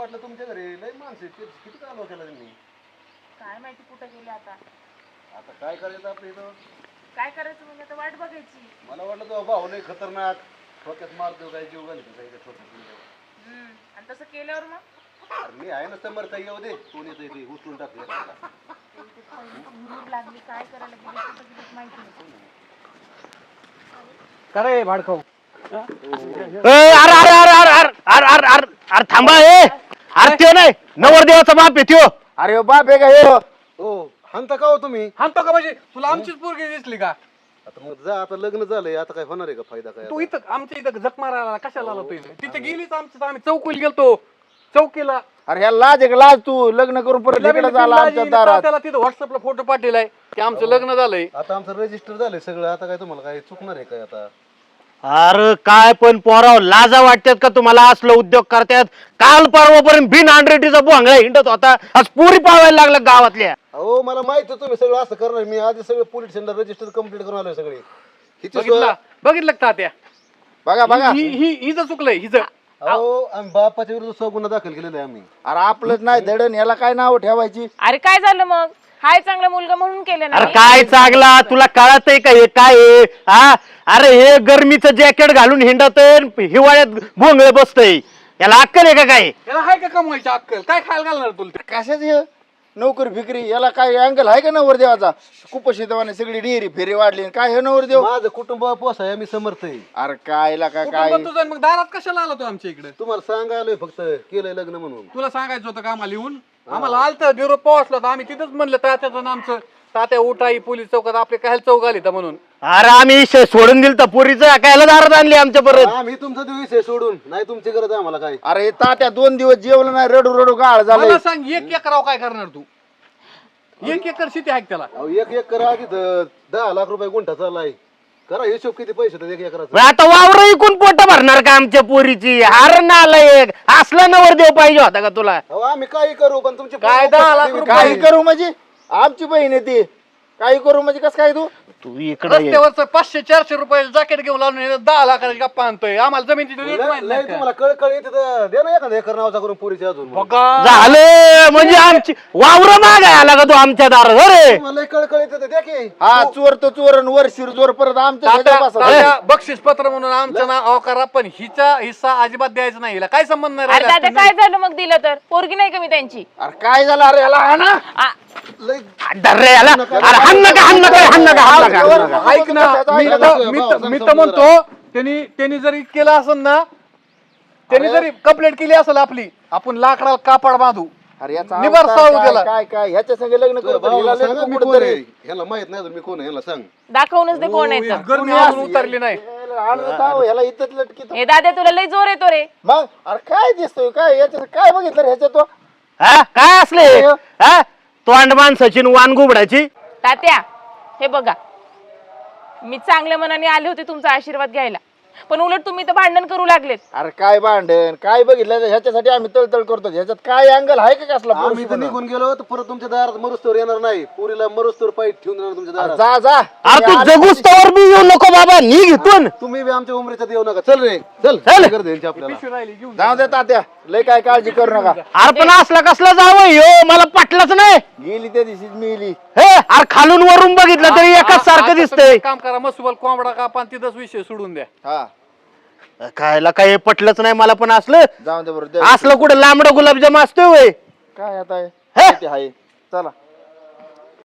वाटलं तुमच्या घरी लय माणसं किती कालवा केला त्यांनी. काय माहिती कुठे गेले आता. आता काय करायचं आपलं इथं. काय करायचं म्हणजे आता वाट बघायची. मला वाटलं तो भाऊ लय खतरनाक ठोक्यात मारतो काय जीव घालतो काय ठोक्यात. आणि तसं केल्यावर मग अरे मी आहे ना समर्थ येऊ दे कोण येतं ते उचलून टाकलं लागली काय करायला गेली कुठं गेली माहिती नाही. करे भाडखाऊ अरे अरे अरे अरे अरे अरे अरे अरे अरे थांबा ए अरे त्यो नाही नवरदेवाचा बाप आहे त्यो. अरे बाप आहे का हे हो हंता का हो तुम्ही. हाणतो का म्हणजे तुला आमचीच पोरगी दिसली का? आता मग जा आता लग्न झालंय आता काय होणार आहे का फायदा काय. तू इथं आमच्या इथं जख मारायला कशाला आला पहिले तिथे गेलीच आमच्या आम्ही चौकीला गेलतो चौकीला. अरे ह्या लाज आहे का लाज तू लग्न करून परत इकडे झाला आमच्या दारात. त्याला तिथं व्हॉट्सअपला फोटो पाठवलाय की आमचं लग्न झालंय. आता आमचं रजिस्टर झालंय सगळं आता काय तुम्हाला काय चुकणार आहे काय आता. अरे काय पण पोराव लाजा वाटतात का तुम्हाला असलं उद्योग करतात. काल परवापर्यंत बिन हंड्रेडीचा भोंगळा हिंडत होता आज पुरी पावायला लागला गावातल्या. हो मला माहित होतं तुम्ही सगळं असं करणार. मी आधी सगळं पोलीस स्टेशनला रजिस्टर कंप्लीट करून आलोय सगळे. बघितलं का तात्या बघा बघा हिचं चुकलंय हिचं. अहो आम्ही बापाच्या विरुद्ध गुन्हा दाखल केलेला आहे आम्ही. अरे आपलंच नाही धडण याला काय नाव ठेवायची. अरे काय झालं मग. हाय चांगला मुलगा म्हणून केलं अरे ना. काय चांगला तुला कळत आहे का हे काय आहे? हा अरे हे गरमीचं जॅकेट घालून हिंडत हिवाळ्यात भोंगळे बसतय याला अक्कल आहे का काय. याला हाय का कमवायची अक्कल काय खायला घालणार तुला. कशाच नोकरी फिकरी याला काय अँगल आहे का नवर देवाचा. कुपशितवाने सगळी डेअरी फेरी वाढली काय हे नवर देव. माझं कुटुंब पोसाय आम्ही समर्थ आहे. अरे काय ला काय कुटुंब तुझं मग दारात कशाला आला तू आमच्या इकडे. तुम्हाला सांगायलोय फक्त केलंय लग्न म्हणून. तुला सांगायचं होतं का आम्हाला येऊन आम्हाला आलतं ब्युरो पोहोचलो तर आम्ही तिथंच म्हणलं तात्याचं आमचं तात्या उठाई पोलीस चौकात आपले काय चौक आले तर म्हणून. अरे आम्ही विषय सोडून दिल तर पोरीचं कायला दारात आणली आमच्या परत. आम्ही तुमचा विषय सोडून नाही तुमची गरज आहे आम्हाला काय. अरे तात्या 2 दिवस जेवलं नाही रडू रडू गाळ झालं. मला सांग 1 एकराव काय करणार तू. 1 एकर शेती आहे त्याला. अहो 1 एकर आधी 10 लाख रुपये गुंठा चाललाय. करा हिशोब किती पैसे होतात 1 एकराचा. आता वावर इकून पोट भरणार का आमच्या पोरीची. हार नाला एक असला नवर देव पाहिजे होता का तुला. अहो आम्ही काही करू पण तुमची काय 10 लाख रुपये काही करू म्हणजे आमची बहीण आहे ती. काही करू म्हणजे कसं काय तू. तू इकडे रस्त्यावरचं 500-400 रुपये जॅकेट घेऊन लावून 10 लाखाची गप्पा आणतोय आम्हाला जमीन तुम्हाला कळ येते तर दे ना एखादा एकर नावाचा करून पोरीच्या अजून. झालं म्हणजे आमची वावर मागाय आला का तू आमच्या दारात. अरे तुम्हाला कळ येते तर द्या की. हा चोर तो चोर आणि वर शिरजोर परत आमच्या बक्षीस पत्र म्हणून आमचं नाव अवकारा पण हिचा हिस्सा अजिबात द्यायचा नाही. हिला काय संबंध नाही अरे दादा काय झालं मग दिलं तर पोरगी नाही का मी त्यांची. अरे काय झालं अरे याला हा ना धर्रे याला अरे हाण नका हाण नका हाण नका हाण नका. ऐक ना मी तर म्हणतो त्यांनी जरी केलं असेल ना त्यांनी जरी कंप्लेंट केली असेल आपली आपण लाकडाला कापड बांधू. अरे याचा निबार सावू त्याला. काय काय ह्याच्या संग लग्न करू तर हिला लग्न सांगा मी कुठं कोण तरी. आहे. ह्याला माहित नाही मी कोण आहे ह्याला सांग. दाखवूनच दे कोण आहे तर. गरमी अजून उतरली नाही. आणलं ताव, ह्याला इथंच लटकीत. हे दादा तुला लय जोर येतो रे. मग अरे काय दिसतोय काय याच्या काय बघितलं रे ह्याच्यात तो. हा काय असले हा तोंड माणसाची वान गुबडाची. तात्या हे बघा मी चांगल्या मनाने आले होते तुमचा आशीर्वाद घ्यायला पण उलट तुम्ही तर भांडण करू लागलेत. अरे काय भांडण काय बघितलं ह्याच्यासाठी आम्ही तळतळ करतो. ह्याच्यात काय अँगल आहे का कसला. आम्ही तर निघून गेलो तर परत तुमच्या दारात मरुस्तोर येणार नाही. पुरीला मरुस्तोर पाय ठेवून येणार तुमच्या दारात. जा जा अरे तू जगुस्तवर बी येऊ नको बाबा निघ इथून. तुम्ही बी आमच्या उमरेच्यात येऊ नका. चल रे चल चल. कर द्यायची आपल्याला. जाऊ दे तात्या लय काय काळजी करू नका. अरे पण असला कसला जावं यो मला पटलंच नाही. गेली त्या दिवशीच मिली. हे अरे खालून वरून बघितलं तरी एकाच सारखं दिसतंय. काम करा मसुबल कोंबडा कापा तिथंच विषय सोडून द्या. हा खायला काय पटलंच नाही मला पण असलं जाऊ दे बरोबर असलं कुठं लांबडं गुलाबजाम असतोय. काय आता हे? आहे चला.